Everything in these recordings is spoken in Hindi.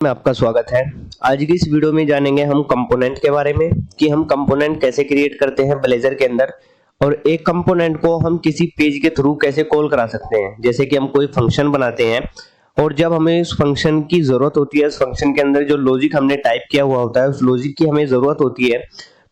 में आपका स्वागत है। आज की इस वीडियो में जानेंगे हम कंपोनेंट के बारे में कि हम कंपोनेंट कैसे क्रिएट करते हैं ब्लेजर के अंदर और एक कंपोनेंट को हम किसी पेज के थ्रू कैसे कॉल करा सकते हैं। जैसे कि हम कोई फंक्शन बनाते हैं और जब हमें उस फंक्शन की जरूरत होती है, उस फंक्शन के अंदर जो लॉजिक हमने टाइप किया हुआ होता है उस लॉजिक की हमें जरूरत होती है,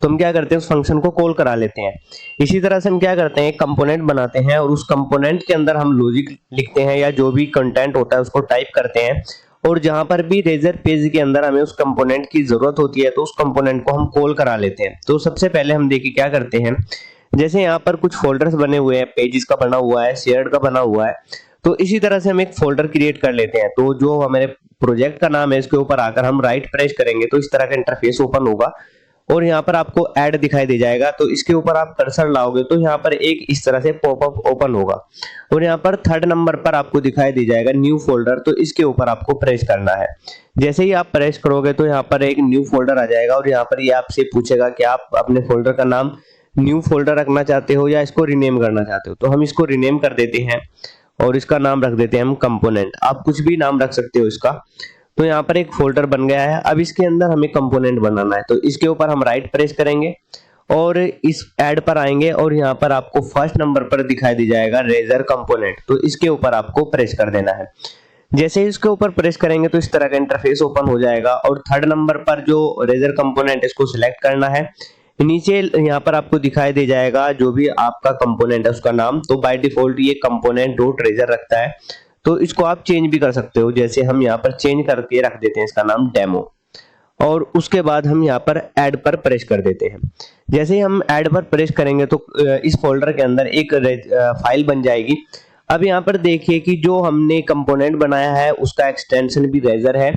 तो हम क्या करते हैं, उस फंक्शन को कॉल करा लेते हैं। इसी तरह से हम क्या करते हैं, एक कंपोनेंट बनाते हैं और उस कंपोनेंट के अंदर हम लॉजिक लिखते हैं या जो भी कंटेंट होता है उसको टाइप करते हैं। और जहां पर भी रेजर पेज के अंदर हमें उस कंपोनेंट की जरूरत होती है तो उस कंपोनेंट को हम कॉल करा लेते हैं। तो सबसे पहले हम देखिए क्या करते हैं, जैसे यहाँ पर कुछ फोल्डर्स बने हुए हैं, पेजेस का बना हुआ है, शेयर्ड का बना हुआ है, तो इसी तरह से हम एक फोल्डर क्रिएट कर लेते हैं। तो जो हमारे प्रोजेक्ट का नाम है इसके ऊपर आकर हम राइट प्रेस करेंगे तो इस तरह का इंटरफेस ओपन होगा और यहाँ पर आपको ऐड दिखाई दे जाएगा। तो इसके ऊपर आप कर्सर लाओगे तो यहाँ पर एक इस तरह से पॉपअप ओपन होगा और यहाँ पर 3rd नंबर पर आपको दिखाई दे जाएगा न्यू फोल्डर। तो इसके ऊपर आपको प्रेस करना है। जैसे ही आप प्रेस करोगे तो यहाँ पर एक न्यू फोल्डर आ जाएगा और यहाँ पर ये आपसे पूछेगा कि आप अपने फोल्डर का नाम न्यू फोल्डर रखना चाहते हो या इसको रीनेम करना चाहते हो। तो हम इसको रीनेम कर देते हैं और इसका नाम रख देते हैं हम कंपोनेंट। आप कुछ भी नाम रख सकते हो इसका। तो यहाँ पर एक फोल्डर बन गया है। अब इसके अंदर हमें कंपोनेंट बनाना है तो इसके ऊपर हम राइट प्रेस करेंगे और इस ऐड पर आएंगे और यहाँ पर आपको 1st नंबर पर दिखाई दे जाएगा रेजर कंपोनेंट। तो इसके ऊपर आपको प्रेस कर देना है। जैसे इसके ऊपर प्रेस करेंगे तो इस तरह का इंटरफेस ओपन हो जाएगा और 3rd नंबर पर जो रेजर कंपोनेंट इसको सिलेक्ट करना है। नीचे यहाँ पर आपको दिखाई दे जाएगा जो भी आपका कंपोनेंट है उसका नाम। तो बाय डिफॉल्ट ये कंपोनेंट डॉट रेजर रखता है, तो इसको आप चेंज भी कर सकते हो। जैसे हम यहाँ पर चेंज करके रख देते हैं इसका नाम डेमो और उसके बाद हम यहाँ पर ऐड पर प्रेस कर देते हैं। जैसे ही हम ऐड पर प्रेस करेंगे तो इस फोल्डर के अंदर एक फाइल बन जाएगी। अब यहाँ पर देखिए कि जो हमने कंपोनेंट बनाया है उसका एक्सटेंशन भी रेजर है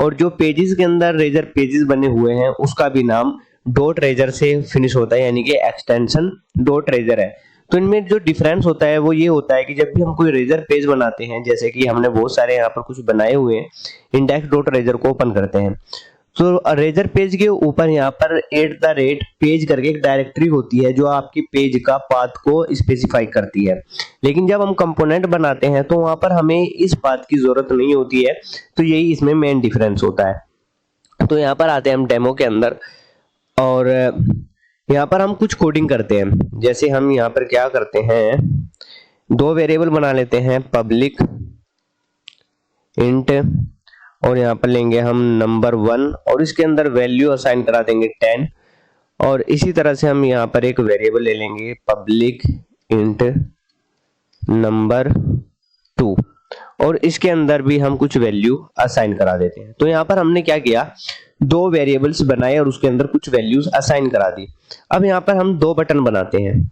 और जो पेजेस के अंदर रेजर पेजेस बने हुए हैं उसका भी नाम डॉट रेजर से फिनिश होता है, यानी कि एक्सटेंशन डॉट रेजर है। तो इनमें जो डिफरेंस होता है वो ये होता है कि जब भी हम कोई रेजर पेज बनाते हैं, जैसे कि हमने बहुत सारे यहाँ पर कुछ बनाए हुए हैं, इंडेक्स डॉट रेजर को ओपन करते हैं तो रेजर पेज के ऊपर यहाँ पर @पेज करके एक डायरेक्टरी होती है जो आपकी पेज का पाथ को स्पेसिफाई करती है। लेकिन जब हम कंपोनेंट बनाते हैं तो वहां पर हमें इस पाथ की जरूरत नहीं होती है। तो यही इसमें मेन डिफरेंस होता है। तो यहाँ पर आते हैं हम डेमो के अंदर और यहाँ पर हम कुछ कोडिंग करते हैं। जैसे हम यहाँ पर क्या करते हैं, 2 वेरिएबल बना लेते हैं, पब्लिक इंट और यहाँ पर लेंगे हम नंबर 1 और इसके अंदर वैल्यू असाइन करा देंगे 10 और इसी तरह से हम यहाँ पर एक वेरिएबल ले लेंगे पब्लिक इंट नंबर 2 और इसके अंदर भी हम कुछ वैल्यू असाइन करा देते हैं। तो यहाँ पर हमने क्या किया, 2 वेरिएबल्स बनाए और उसके अंदर कुछ वैल्यूज असाइन करा दी। अब यहाँ पर हम 2 बटन बनाते हैं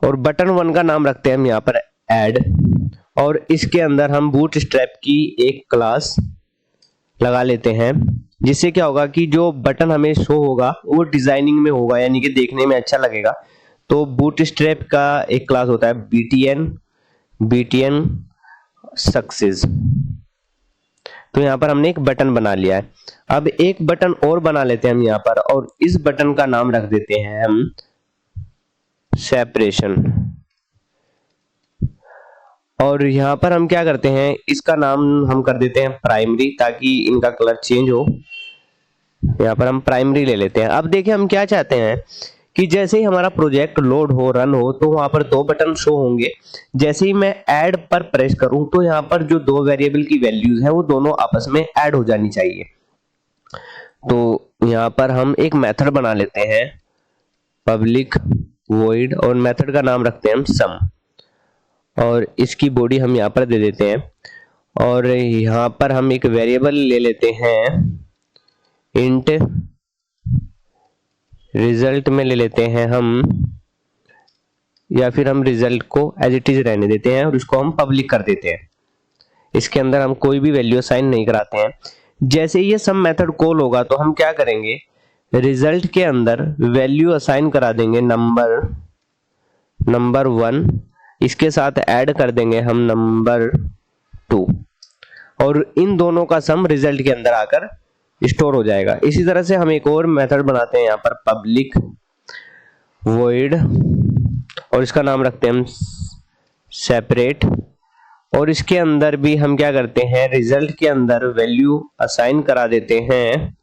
और बटन 1 का नाम रखते हैं हम यहाँ पर ऐड और इसके अंदर हम बूटस्ट्रैप की एक क्लास लगा लेते हैं, जिससे क्या होगा कि जो बटन हमें शो होगा वो डिजाइनिंग में होगा, यानी कि देखने में अच्छा लगेगा। तो बूटस्ट्रैप का एक क्लास होता है बीटीएन सक्सेस। तो यहाँ पर हमने एक बटन बना लिया है। अब एक बटन और बना लेते हैं हम यहाँ पर और इस बटन का नाम रख देते हैं हम सेपरेशन। और यहाँ पर हम क्या करते हैं, इसका नाम हम कर देते हैं प्राइमरी ताकि इनका कलर चेंज हो। यहाँ पर हम प्राइमरी ले लेते हैं। अब देखिए हम क्या चाहते हैं कि जैसे ही हमारा प्रोजेक्ट लोड हो, रन हो, तो वहां पर 2 बटन शो होंगे। जैसे ही मैं ऐड पर प्रेस करूं तो यहाँ पर जो 2 वेरिएबल की वैल्यूज है वो दोनों आपस में ऐड हो जानी चाहिए। तो यहाँ पर हम एक मेथड बना लेते हैं पब्लिक वॉइड और मेथड का नाम रखते हैं हम सम और इसकी बॉडी हम यहाँ पर दे देते हैं और यहाँ पर हम एक वेरिएबल ले लेते हैं इंट रिजल्ट में ले लेते हैं हम, या फिर हम रिजल्ट को एज इट इज रहने देते हैं और इसको हम पब्लिक कर देते हैं। इसके अंदर हम कोई भी वैल्यू असाइन नहीं कराते हैं। जैसे ये सम मेथड कॉल होगा तो हम क्या करेंगे, रिजल्ट के अंदर वैल्यू असाइन करा देंगे नंबर 1, इसके साथ ऐड कर देंगे हम नंबर 2 और इन दोनों का सम रिजल्ट के अंदर आकर स्टोर हो जाएगा। इसी तरह से हम एक और मेथड बनाते हैं यहाँ पर पब्लिक वॉइड और इसका नाम रखते हैं हम सेपरेट और इसके अंदर भी हम क्या करते हैं, रिजल्ट के अंदर वैल्यू असाइन करा देते हैं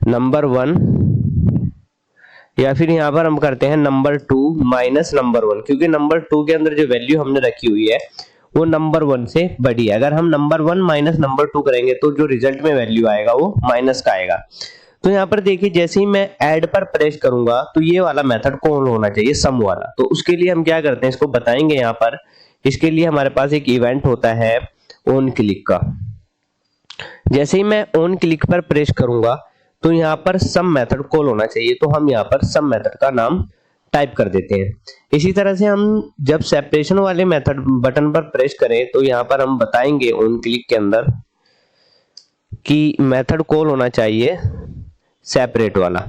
नंबर 1, या फिर यहाँ पर हम करते हैं नंबर 2 माइनस नंबर 1, क्योंकि नंबर 2 के अंदर जो वैल्यू हमने रखी हुई है वो नंबर 1 से बड़ी है। अगर हम नंबर 1 माइनस नंबर 2 करेंगे तो जो रिजल्ट में वैल्यू आएगा वो माइनस का आएगा। तो यहाँ पर देखिए जैसे ही मैं ऐड पर प्रेस करूंगा तो ये वाला मेथड कौन होना चाहिए, सम वाला। तो उसके लिए हम क्या करते हैं, इसको बताएंगे यहाँ पर। इसके लिए हमारे पास एक इवेंट होता है ऑन क्लिक का। जैसे ही मैं ऑन क्लिक पर प्रेस करूंगा तो यहाँ पर सम मेथड कॉल होना चाहिए, तो हम यहाँ पर सम मेथड का नाम टाइप कर देते हैं। इसी तरह से हम जब सेपरेशन वाले मेथड बटन पर प्रेस करें तो यहाँ पर हम बताएंगे ऑन क्लिक के अंदर कि मेथड कॉल होना चाहिए सेपरेट वाला।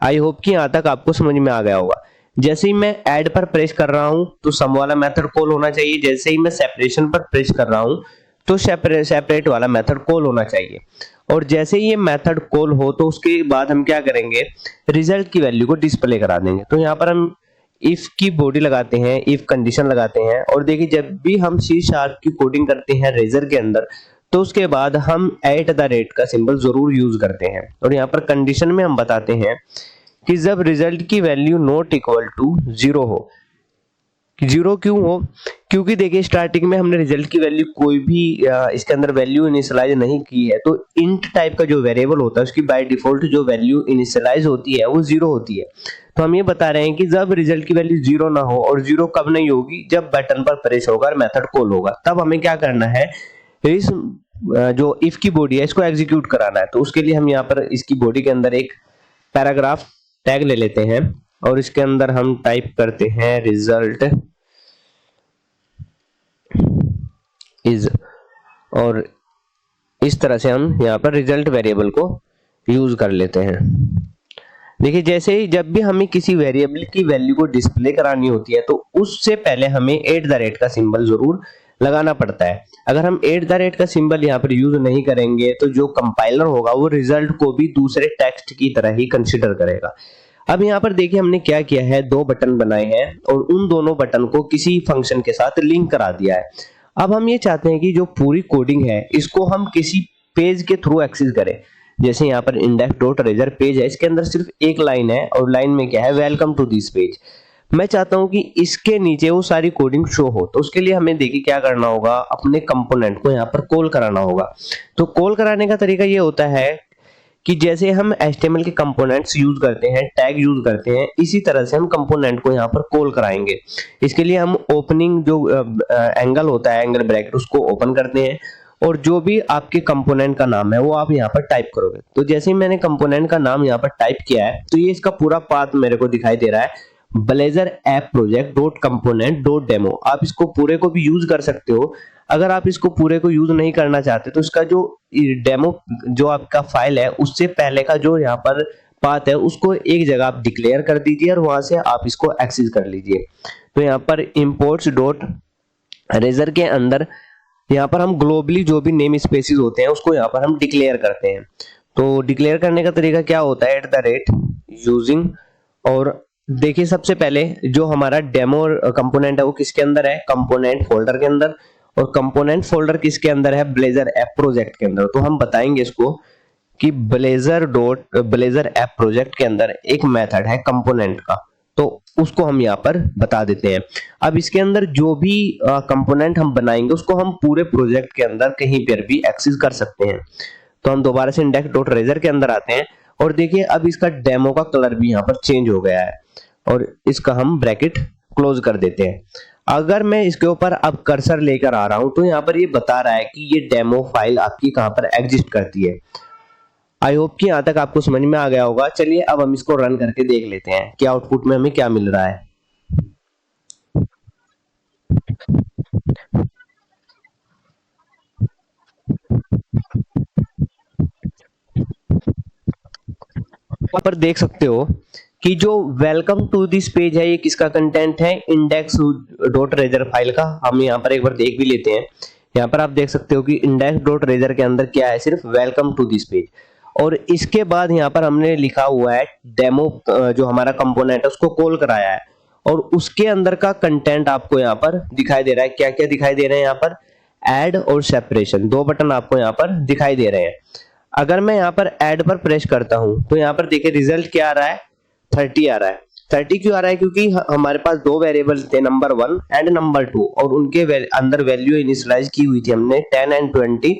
आई होप कि यहाँ तक आपको समझ में आ गया होगा। जैसे ही मैं ऐड पर प्रेस कर रहा हूं तो सम वाला मेथड कॉल होना चाहिए, जैसे ही मैं सेपरेशन पर प्रेस कर रहा हूं तो सेपरेट वाला मेथड कॉल होना चाहिए। और जैसे ही ये मेथड कॉल हो तो उसके बाद हम क्या करेंगे, रिजल्ट की वैल्यू को डिस्प्ले करा देंगे। तो यहाँ पर हम इफ की बॉडी लगाते हैं, इफ कंडीशन लगाते हैं, और देखिए जब भी हम C# की कोडिंग करते हैं रेजर के अंदर तो उसके बाद हम @ का सिंबल जरूर यूज करते हैं। और यहाँ पर कंडीशन में हम बताते हैं कि जब रिजल्ट की वैल्यू नॉट इक्वल टू 0 हो। 0 क्यों हो, क्योंकि देखिए स्टार्टिंग में हमने रिजल्ट की वैल्यू कोई भी इसके अंदर वैल्यू इनिशियलाइज नहीं की है, तो इंट टाइप का जो वेरिएबल होता है उसकी बाय डिफॉल्ट जो वैल्यू इनिशियलाइज होती है वो 0 होती है। तो हम ये बता रहे हैं कि जब रिजल्ट की वैल्यू 0 ना हो, और 0 कब नहीं होगी, जब बटन पर प्रेस होगा और मेथड कॉल होगा, तब हमें क्या करना है, इस जो इफ की बॉडी है इसको एग्जीक्यूट कराना है। तो उसके लिए हम यहाँ पर इसकी बॉडी के अंदर एक पैराग्राफ टैग ले लेते हैं और इसके अंदर हम टाइप करते हैं रिजल्ट इज, और इस तरह से हम यहाँ पर रिजल्ट वेरिएबल को यूज कर लेते हैं। देखिए जैसे ही जब भी हमें किसी वेरिएबल की वैल्यू को डिस्प्ले करानी होती है तो उससे पहले हमें @ का सिंबल जरूर लगाना पड़ता है। अगर हम @ का सिंबल यहाँ पर यूज नहीं करेंगे तो जो कंपाइलर होगा वो रिजल्ट को भी दूसरे टेक्स्ट की तरह ही कंसीडर करेगा। अब यहाँ पर देखिए हमने क्या किया है, 2 बटन बनाए हैं और उन दोनों बटन को किसी फंक्शन के साथ लिंक करा दिया है। अब हम ये चाहते हैं कि जो पूरी कोडिंग है इसको हम किसी पेज के थ्रू एक्सेस करें। जैसे यहाँ पर index.razor पेज है, इसके अंदर सिर्फ एक लाइन है और लाइन में क्या है, वेलकम टू दिस पेज। मैं चाहता हूं कि इसके नीचे वो सारी कोडिंग शो हो, तो उसके लिए हमें देखिए क्या करना होगा, अपने कंपोनेंट को यहाँ पर कॉल कराना होगा। तो कॉल कराने का तरीका ये होता है कि जैसे हम HTML के कंपोनेंट्स यूज करते हैं, टैग यूज करते हैं, इसी तरह से हम कंपोनेंट को यहाँ पर कॉल कराएंगे। इसके लिए हम ओपनिंग जो एंगल होता है, एंगल ब्रैकेट, उसको ओपन करते हैं और जो भी आपके कंपोनेंट का नाम है वो आप यहाँ पर टाइप करोगे। तो जैसे ही मैंने कंपोनेंट का नाम यहाँ पर टाइप किया है तो ये इसका पूरा पाथ मेरे को दिखाई दे रहा है, blazor app project dot component dot demo। आप इसको पूरे को भी यूज कर सकते हो। अगर आप इसको पूरे को यूज नहीं करना चाहते तो इसका जो डेमो जो आपका फाइल है उससे पहले का जो यहाँ पर पाथ है उसको एक जगह आप डिक्लेयर कर दीजिए और वहां से आप इसको एक्सेस कर लीजिए। तो यहाँ पर imports.razor के अंदर यहाँ पर हम ग्लोबली जो भी नेम स्पेसिस होते हैं उसको यहाँ पर हम डिक्लेयर करते हैं। तो डिक्लेयर करने का तरीका क्या होता है, @using, और देखिए सबसे पहले जो हमारा डेमो कंपोनेंट है वो किसके अंदर है, कंपोनेंट फोल्डर के अंदर, और कंपोनेंट फोल्डर किसके अंदर है, ब्लेजर ऐप प्रोजेक्ट के अंदर। तो हम बताएंगे इसको कि ब्लेजर ऐप प्रोजेक्ट के अंदर एक मेथड है कंपोनेंट का, तो उसको हम यहाँ पर बता देते हैं। अब इसके अंदर जो भी कंपोनेंट हम बनाएंगे उसको हम पूरे प्रोजेक्ट के अंदर कहीं पर भी एक्सेस कर सकते हैं। तो हम दोबारा से index.razor के अंदर आते हैं और देखिए अब इसका डेमो का कलर भी यहाँ पर चेंज हो गया है और इसका हम ब्रैकेट क्लोज कर देते हैं। अगर मैं इसके ऊपर अब कर्सर लेकर आ रहा हूं तो यहाँ पर ये बता रहा है कि ये डेमो फाइल आपकी कहां पर एग्जिस्ट करती है। आई होप कि यहाँ तक आपको समझ में आ गया होगा। चलिए अब हम इसको रन करके देख लेते हैं कि आउटपुट में हमें क्या मिल रहा है। यहाँ पर देख सकते हो कि जो वेलकम टू दिस पेज है ये किसका कंटेंट है, index.razor फाइल का। हम यहाँ पर एक बार देख भी लेते हैं। यहाँ पर आप देख सकते हो कि index.razor के अंदर क्या है, सिर्फ वेलकम टू दिस पेज, और इसके बाद यहाँ पर हमने लिखा हुआ है डेमो जो हमारा कंपोनेंट है उसको कॉल कराया है, और उसके अंदर का कंटेंट आपको यहाँ पर दिखाई दे रहा है। क्या क्या दिखाई दे रहे हैं यहाँ पर? ऐड और सेपरेशन, दो बटन आपको यहाँ पर दिखाई दे रहे हैं। अगर मैं यहाँ पर ऐड पर प्रेस करता हूं तो यहाँ पर देखिए रिजल्ट क्या आ रहा है? 30 आ रहा है। 30 क्यों आ रहा है? क्योंकि हमारे पास दो वेरिएबल थे, नंबर 1 एंड नंबर 2, और उनके अंदर वैल्यू इनिशियलाइज की हुई थी हमने 10 एंड 20।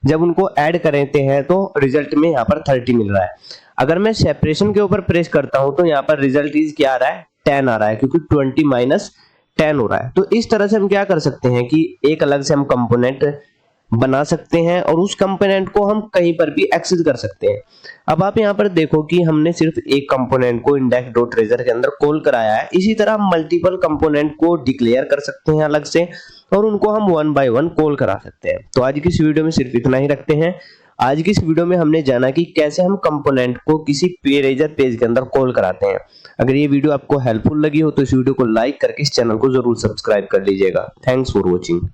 जब उनको ऐड करते हैं तो रिजल्ट में यहाँ पर 30 मिल रहा है। अगर मैं सेपरेशन के ऊपर प्रेस करता हूं तो यहाँ पर रिजल्ट इज क्या आ रहा है? 10 आ रहा है, क्योंकि 20 माइनस 10 हो रहा है। तो इस तरह से हम क्या कर सकते हैं कि एक अलग से हम कंपोनेंट बना सकते हैं और उस कंपोनेंट को हम कहीं पर भी एक्सेस कर सकते हैं। अब आप यहाँ पर देखो कि हमने सिर्फ एक कंपोनेंट को index.trezor के अंदर कॉल कराया है। इसी तरह हम मल्टीपल कंपोनेंट को डिक्लेयर कर सकते हैं अलग से, और उनको हम वन बाय वन कॉल करा सकते हैं। तो आज की इस वीडियो में सिर्फ इतना ही रखते हैं। आज की इस वीडियो में हमने जाना कि कैसे हम कंपोनेंट को किसी ट्रेजर पेज के अंदर कॉल कराते हैं। अगर ये वीडियो आपको हेल्पफुल लगी हो तो इस वीडियो को लाइक करके इस चैनल को जरूर सब्सक्राइब कर लीजिएगा। Thanks for watching.